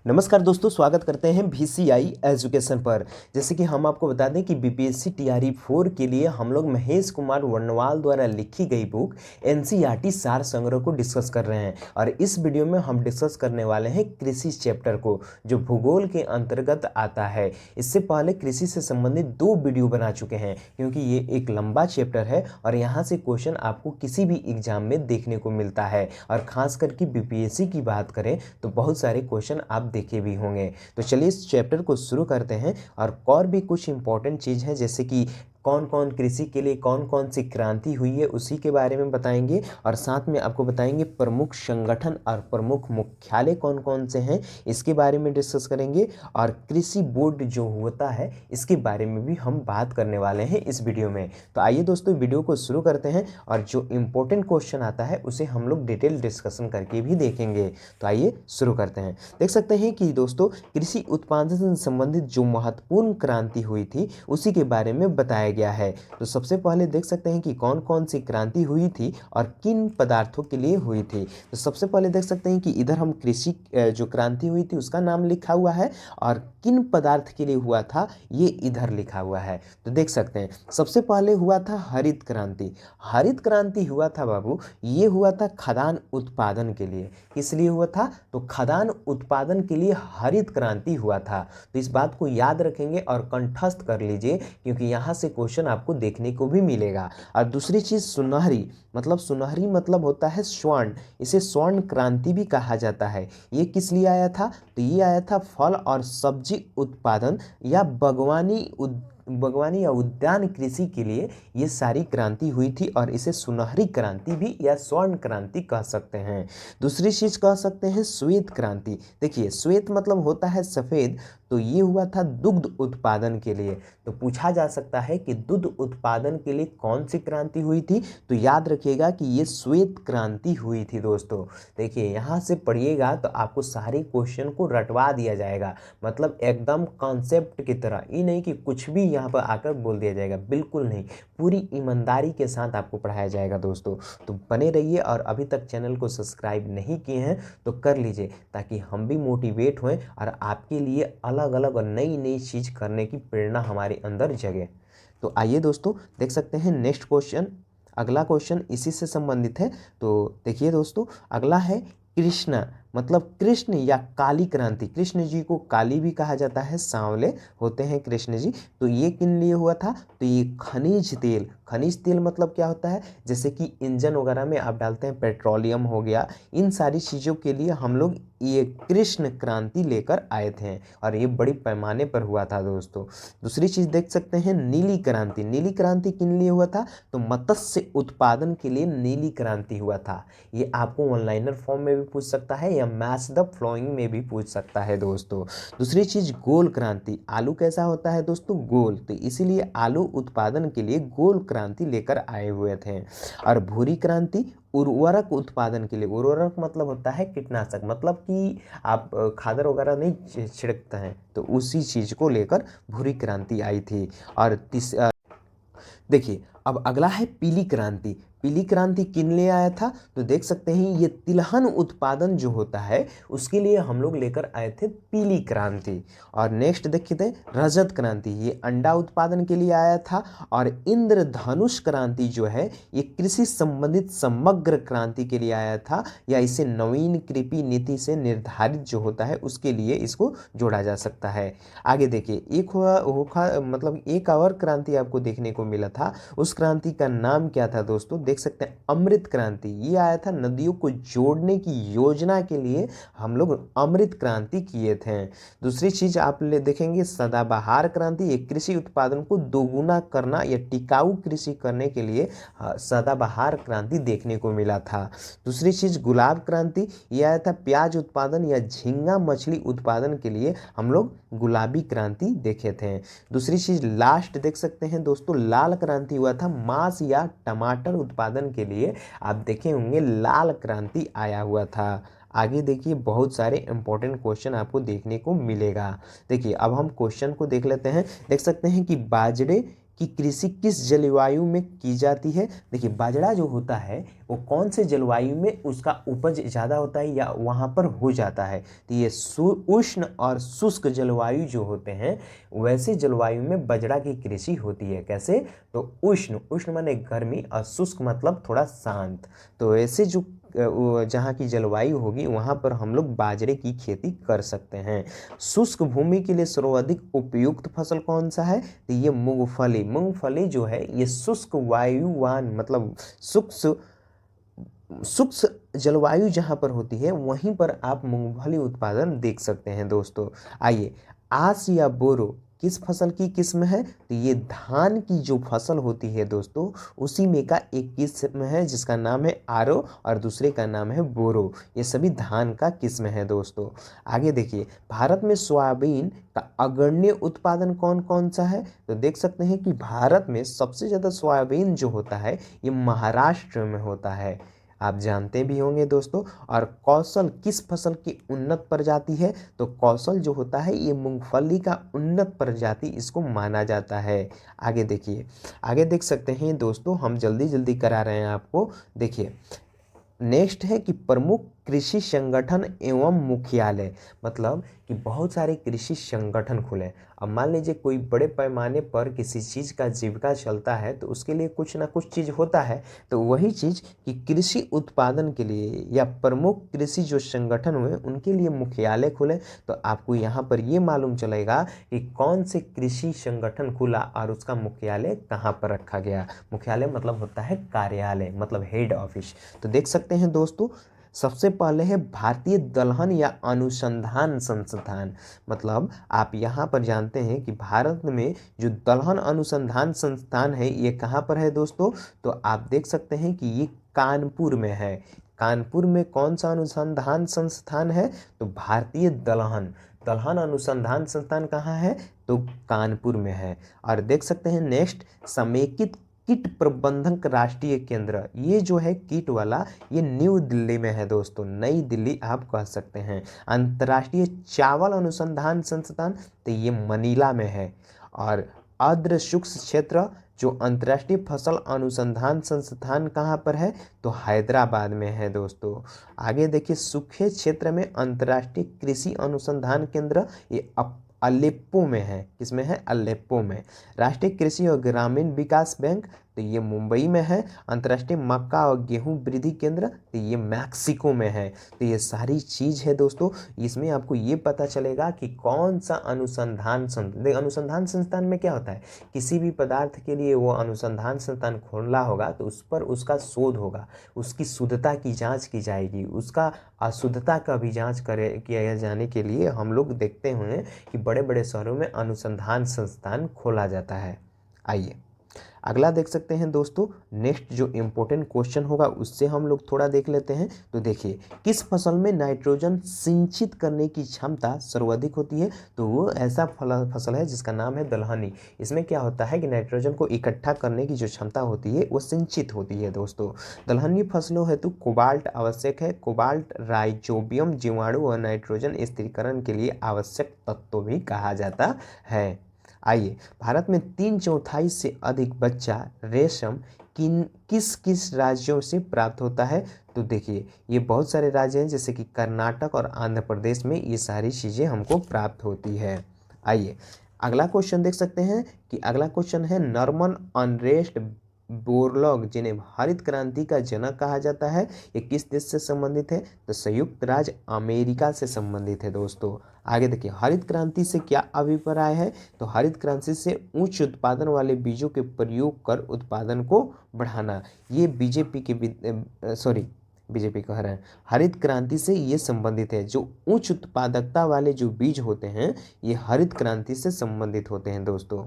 नमस्कार दोस्तों, स्वागत करते हैं VCI एजुकेशन पर। जैसे कि हम आपको बता दें कि BPSC TRE 4 के लिए हम लोग महेश कुमार वर्णवाल द्वारा लिखी गई बुक NCERT सार संग्रह को डिस्कस कर रहे हैं। और इस वीडियो में हम डिस्कस करने वाले हैं कृषि चैप्टर को, जो भूगोल के अंतर्गत आता है। इससे पहले कृषि से संबंधित 2 वीडियो बना चुके हैं, क्योंकि ये एक लंबा चैप्टर है और यहाँ से क्वेश्चन आपको किसी भी एग्जाम में देखने को मिलता है। और खास करके BPSC की बात करें तो बहुत सारे क्वेश्चन आप देखे भी होंगे। तो चलिए इस चैप्टर को शुरू करते हैं। और भी कुछ इंपॉर्टेंट चीज़ है, जैसे कि कौन कौन कृषि के लिए कौन कौन सी क्रांति हुई है उसी के बारे में बताएंगे। और साथ में आपको बताएंगे प्रमुख संगठन और प्रमुख मुख्यालय कौन कौन से हैं, इसके बारे में डिस्कस करेंगे। और कृषि बोर्ड जो होता है इसके बारे में भी हम बात करने वाले हैं इस वीडियो में। तो आइए दोस्तों वीडियो को शुरू करते हैं, और जो इम्पोर्टेंट क्वेश्चन आता है उसे हम लोग डिटेल डिस्कशन करके भी देखेंगे। तो आइए शुरू करते हैं। देख सकते हैं कि दोस्तों कृषि उत्पादन से संबंधित जो महत्वपूर्ण क्रांति हुई थी उसी के बारे में बताया गया है। तो सबसे पहले देख सकते हैं कि कौन कौन सी क्रांति हुई थी और किन पदार्थों के लिए हुई थी। तो सबसे पहले देख सकते हैं कि इधर हम कृषि जो क्रांति हुई थी उसका नाम लिखा हुआ है, और किन पदार्थ के लिए हुआ था ये इधर लिखा हुआ है। तो देख सकते हैं सबसे पहले हुआ था हरित क्रांति। हरित क्रांति हुआ था बाबू, ये हुआ था खदान उत्पादन के लिए। किस लिए हुआ था? तो खदान उत्पादन के लिए हरित क्रांति हुआ था। तो इस बात को याद रखेंगे और कंठस्थ कर लीजिए, क्योंकि यहाँ से क्वेश्चन आपको देखने को भी मिलेगा। और दूसरी चीज़ सुनहरी, सुनहरी मतलब होता है स्वर्ण। इसे स्वर्ण क्रांति भी कहा जाता है। ये किस लिए आया था? तो ये आया था फल और सब्जी उत्पादन या बागवानी या उद्यान कृषि के लिए ये सारी क्रांति हुई थी, और इसे सुनहरी क्रांति भी या स्वर्ण क्रांति कह सकते हैं। दूसरी चीज कह सकते हैं श्वेत क्रांति। देखिए श्वेत मतलब होता है सफ़ेद, तो ये हुआ था दुग्ध उत्पादन के लिए। तो पूछा जा सकता है कि दुग्ध उत्पादन के लिए कौन सी क्रांति हुई थी, तो याद रखिएगा कि ये श्वेत क्रांति हुई थी दोस्तों। देखिए यहाँ से पढ़िएगा तो आपको सारे क्वेश्चन को रटवा दिया जाएगा, मतलब एकदम कॉन्सेप्ट की तरह। ये नहीं कि कुछ भी यहाँ पर आकर बोल दिया जाएगा, बिल्कुल नहीं, पूरी ईमानदारी के साथ आपको पढ़ाया जाएगा दोस्तों। तो बने रहिए, और अभी तक चैनल को सब्सक्राइब नहीं किए हैं तो कर लीजिए, ताकि हम भी मोटिवेट हों और आपके लिए अलग अलग और नई नई चीज़ करने की प्रेरणा हमारे अंदर जगे। तो आइए दोस्तों देख सकते हैं नेक्स्ट क्वेश्चन। अगला क्वेश्चन इसी से संबंधित है। तो देखिए दोस्तों, अगला है कृष्णा, मतलब कृष्ण या काली क्रांति। कृष्ण जी को काली भी कहा जाता है, सांवले होते हैं कृष्ण जी। तो ये किन लिए हुआ था? तो ये खनिज तेल। खनिज तेल मतलब क्या होता है? जैसे कि इंजन वगैरह में आप डालते हैं, पेट्रोलियम हो गया, इन सारी चीज़ों के लिए हम लोग ये कृष्ण क्रांति लेकर आए थे, और ये बड़ी पैमाने पर हुआ था दोस्तों। दूसरी चीज़ देख सकते हैं नीली क्रांति। नीली क्रांति किन लिए हुआ था? तो मत्स्य उत्पादन के लिए नीली क्रांति हुआ था। ये आपको ऑनलाइनर फॉर्म में भी पूछ सकता है या मैच द फ्लोइंग में भी पूछ सकता है दोस्तों। दूसरी चीज गोल क्रांति। आलू कैसा होता है दोस्तों? गोल, तो इसीलिए आलू उत्पादन के लिए गोल क्रांति लेकर आए हुए थे। और भूरी क्रांति उर्वरक उत्पादन के लिए। उर्वरक मतलब होता है कीटनाशक, मतलब कि आप खादर वगैरह नहीं छिड़कते हैं, तो उसी चीज को लेकर भूरी क्रांति आई थी। और देखिए अब अगला है पीली क्रांति। पीली क्रांति किन लिए आया था? तो देख सकते हैं ये तिलहन उत्पादन जो होता है उसके लिए हम लोग लेकर आए थे पीली क्रांति। और नेक्स्ट देखिए थे रजत क्रांति, ये अंडा उत्पादन के लिए आया था। और इंद्रधनुष क्रांति जो है ये कृषि संबंधित समग्र क्रांति के लिए आया था, या इसे नवीन कृषि नीति से निर्धारित जो होता है उसके लिए इसको जोड़ा जा सकता है। आगे देखिए एक और क्रांति आपको देखने को मिला था, उस क्रांति का नाम क्या था दोस्तों? देख सकते हैं अमृत क्रांति। ये आया था नदियों को जोड़ने की योजना के लिए हम लोग अमृत क्रांति किए थे। दूसरी चीज आप देखेंगे सदाबहार क्रांति। ये कृषि उत्पादन को दोगुना करना या टिकाऊ कृषि करने के लिए सदाबहार क्रांति देखने को मिला था। दूसरी चीज गुलाब क्रांति। ये आया था प्याज उत्पादन या झींगा मछली उत्पादन के लिए हम लोग गुलाबी क्रांति देखे थे। दूसरी चीज लास्ट देख सकते हैं दोस्तों, लाल क्रांति हुआ था मांस या टमाटर उत्पादन के लिए। आप देखे होंगे लाल क्रांति आया हुआ था। आगे देखिए बहुत सारे इंपॉर्टेंट क्वेश्चन आपको देखने को मिलेगा। देखिए अब हम क्वेश्चन को देख लेते हैं। देख सकते हैं कि बाजरे कि कृषि किस जलवायु में की जाती है। देखिए बाजरा जो होता है वो कौन से जलवायु में उसका उपज ज़्यादा होता है या वहाँ पर हो जाता है, तो ये उष्ण और शुष्क जलवायु जो होते हैं वैसे जलवायु में बाजरा की कृषि होती है। कैसे, तो उष्ण, उष्ण माने गर्मी और शुष्क मतलब थोड़ा शांत, तो ऐसे जो जहाँ की जलवायु होगी वहाँ पर हम लोग बाजरे की खेती कर सकते हैं। शुष्क भूमि के लिए सर्वाधिक उपयुक्त फसल कौन सा है, तो ये मूंगफली, मूंगफली जो है ये शुष्क वायुवान मतलब शुष्क शुष्क जलवायु जहाँ पर होती है वहीं पर आप मूंगफली उत्पादन देख सकते हैं दोस्तों। आइए, आस या बोरो किस फसल की किस्म है, तो ये धान की जो फसल होती है दोस्तों उसी में का एक किस्म है जिसका नाम है आरो और दूसरे का नाम है बोरो। ये सभी धान का किस्म है दोस्तों। आगे देखिए, भारत में सोयाबीन का अग्रणी उत्पादन कौन कौन सा है, तो देख सकते हैं कि भारत में सबसे ज़्यादा सोयाबीन जो होता है ये महाराष्ट्र में होता है, आप जानते भी होंगे दोस्तों। और कौशल किस फसल की उन्नत प्रजाति है, तो कौशल जो होता है ये मूंगफली का उन्नत प्रजाति इसको माना जाता है। आगे देखिए, आगे देख सकते हैं दोस्तों, हम जल्दी जल्दी करा रहे हैं आपको। देखिए नेक्स्ट है कि प्रमुख कृषि संगठन एवं मुख्यालय, मतलब कि बहुत सारे कृषि संगठन खुले। अब मान लीजिए कोई बड़े पैमाने पर किसी चीज़ का जीविका चलता है तो उसके लिए कुछ ना कुछ चीज़ होता है, तो वही चीज़ कि कृषि उत्पादन के लिए या प्रमुख कृषि जो संगठन हुए उनके लिए मुख्यालय खुले। तो आपको यहाँ पर ये मालूम चलेगा कि कौन से कृषि संगठन खुला और उसका मुख्यालय कहाँ पर रखा गया। मुख्यालय मतलब होता है कार्यालय, मतलब हेड ऑफिस। तो देख सकते हैं दोस्तों, सबसे पहले है भारतीय दलहन या अनुसंधान संस्थान, मतलब आप यहाँ पर जानते हैं कि भारत में जो दलहन अनुसंधान संस्थान है ये कहाँ पर है दोस्तों, तो आप देख सकते हैं कि ये कानपुर में है। कानपुर में कौन सा अनुसंधान संस्थान है, तो भारतीय दलहन, दलहन अनुसंधान संस्थान कहाँ है, तो कानपुर में है। और देख सकते हैं नेक्स्ट, समेकित कीट प्रबंधन राष्ट्रीय केंद्र, ये जो है कीट वाला ये न्यू दिल्ली में है दोस्तों, नई दिल्ली आप कह सकते हैं। अंतर्राष्ट्रीय चावल अनुसंधान संस्थान, तो ये मनीला में है। और आर्द्र शुष्क क्षेत्र जो अंतर्राष्ट्रीय फसल अनुसंधान संस्थान कहाँ पर है, तो हैदराबाद में है दोस्तों। आगे देखिए, सूखे क्षेत्र में अंतर्राष्ट्रीय कृषि अनुसंधान केंद्र ये अलेप्पो में है। किसमें है, अलेप्पो में। राष्ट्रीय कृषि और ग्रामीण विकास बैंक, तो ये मुंबई में है। अंतर्राष्ट्रीय मक्का और गेहूं वृद्धि केंद्र, तो ये मैक्सिको में है। तो ये सारी चीज़ है दोस्तों, इसमें आपको ये पता चलेगा कि कौन सा अनुसंधान संस्थान, अनुसंधान संस्थान में क्या होता है, किसी भी पदार्थ के लिए वो अनुसंधान संस्थान खोला होगा तो उस पर उसका शोध होगा, उसकी शुद्धता की जांच की जाएगी, उसका अशुद्धता का भी जांच किया जाने के लिए हम लोग देखते हैं कि बड़े बड़े शहरों में अनुसंधान संस्थान खोला जाता है। आइए अगला देख सकते हैं दोस्तों, नेक्स्ट जो इम्पोर्टेंट क्वेश्चन होगा उससे हम लोग थोड़ा देख लेते हैं। तो देखिए, किस फसल में नाइट्रोजन सिंचित करने की क्षमता सर्वाधिक होती है, तो वो ऐसा फसल है जिसका नाम है दलहनी। इसमें क्या होता है कि नाइट्रोजन को इकट्ठा करने की जो क्षमता होती है वो सिंचित होती है दोस्तों। दलहनी फसलों हेतु कोबाल्ट आवश्यक है। कोबाल्ट राइजोबियम जीवाणु और नाइट्रोजन स्थिरीकरण के लिए आवश्यक तत्व भी कहा जाता है। आइए, भारत में 3/4 से अधिक बच्चा रेशम किस किस राज्यों से प्राप्त होता है, तो देखिए ये बहुत सारे राज्य हैं जैसे कि कर्नाटक और आंध्र प्रदेश में ये सारी चीज़ें हमको प्राप्त होती है। आइए अगला क्वेश्चन देख सकते हैं कि अगला क्वेश्चन है, नॉर्मन अनरेस्ट बोरलॉग जिन्हें हरित क्रांति का जनक कहा जाता है, ये किस देश से संबंधित है, तो संयुक्त राज्य अमेरिका से संबंधित है दोस्तों। आगे देखिए, हरित क्रांति से क्या अभिप्राय है, तो हरित क्रांति से उच्च उत्पादन वाले बीजों के प्रयोग कर उत्पादन को बढ़ाना। ये बीजेपी कह रहे हैं, हरित क्रांति से ये संबंधित है। जो उच्च उत्पादकता वाले जो बीज होते हैं ये हरित क्रांति से संबंधित होते हैं दोस्तों।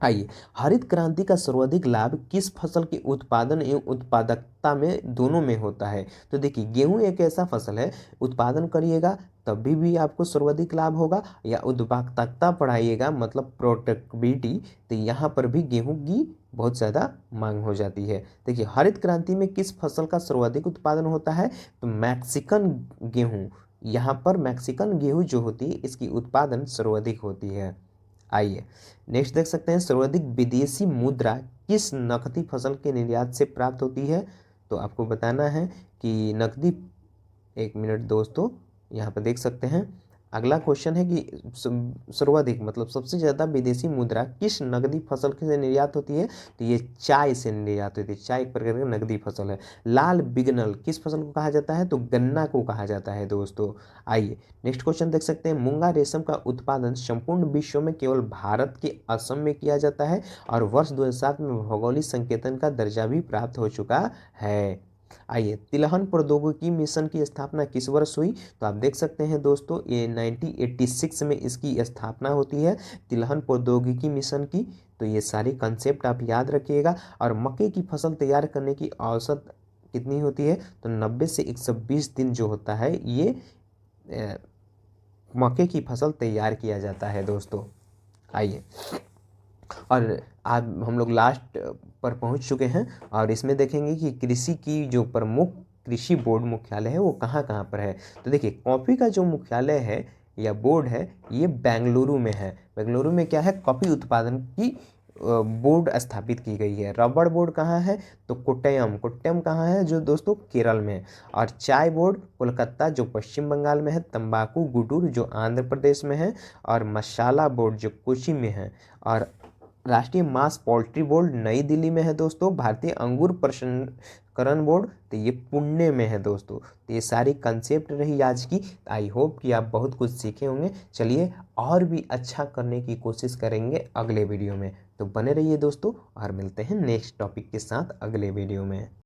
आइए, हरित क्रांति का सर्वाधिक लाभ किस फसल के उत्पादन एवं उत्पादकता में दोनों में होता है, तो देखिए गेहूं एक ऐसा फसल है, उत्पादन करिएगा तभी भी आपको सर्वाधिक लाभ होगा, या उत्पादकता बढ़ाइएगा मतलब प्रोडक्टिविटी, तो यहाँ पर भी गेहूं की बहुत ज़्यादा मांग हो जाती है। देखिए हरित क्रांति में किस फसल का सर्वाधिक उत्पादन होता है, तो मैक्सिकन गेहूँ, यहाँ पर मैक्सिकन गेहूँ जो होती है इसकी उत्पादन सर्वाधिक होती है। आइए नेक्स्ट देख सकते हैं, सर्वाधिक विदेशी मुद्रा किस नकदी फसल के निर्यात से प्राप्त होती है। तो आपको बताना है कि नकदी, एक मिनट दोस्तों, यहाँ पर देख सकते हैं अगला क्वेश्चन है कि सर्वाधिक मतलब सबसे ज़्यादा विदेशी मुद्रा किस नकदी फसल से निर्यात होती है। तो ये चाय से निर्यात होती है। चाय एक प्रकार की नकदी फसल है। लाल बिगनल किस फसल को कहा जाता है। तो गन्ना को कहा जाता है दोस्तों। आइए नेक्स्ट क्वेश्चन देख सकते हैं, मूंगा रेशम का उत्पादन संपूर्ण विश्व में केवल भारत के असम में किया जाता है और वर्ष 2007 में भौगोलिक संकेतन का दर्जा भी प्राप्त हो चुका है। आइए, तिलहन प्रौद्योगिकी मिशन की स्थापना किस वर्ष हुई। तो आप देख सकते हैं दोस्तों, ये 1986 में इसकी स्थापना होती है, तिलहन प्रौद्योगिकी मिशन की। तो ये सारे कंसेप्ट आप याद रखिएगा। और मक्के की फसल तैयार करने की औसत कितनी होती है। तो 90 से 120 दिन जो होता है, ये मक्के की फसल तैयार किया जाता है दोस्तों। आइए, और आज हम लोग लास्ट पर पहुंच चुके हैं और इसमें देखेंगे कि कृषि की जो प्रमुख कृषि बोर्ड मुख्यालय है वो कहाँ कहाँ पर है। तो देखिए, कॉफ़ी का जो मुख्यालय है या बोर्ड है, ये बेंगलुरु में है। बेंगलुरु में क्या है, कॉफ़ी उत्पादन की बोर्ड स्थापित की गई है। रबड़ बोर्ड कहाँ है। तो कोट्टयम, कोट्टयम कहाँ है जो दोस्तों, केरल में। और चाय बोर्ड कोलकाता जो पश्चिम बंगाल में है। तंबाकू गुटूर जो आंध्र प्रदेश में है। और मसाला बोर्ड जो कोची में है। और राष्ट्रीय मांस पोल्ट्री बोर्ड नई दिल्ली में है दोस्तों। भारतीय अंगूर प्रसंस्करण बोर्ड, तो ये पुणे में है दोस्तों। तो ये सारी कंसेप्ट रही आज की। आई होप कि आप बहुत कुछ सीखे होंगे। चलिए, और भी अच्छा करने की कोशिश करेंगे अगले वीडियो में। तो बने रहिए दोस्तों और मिलते हैं नेक्स्ट टॉपिक के साथ अगले वीडियो में।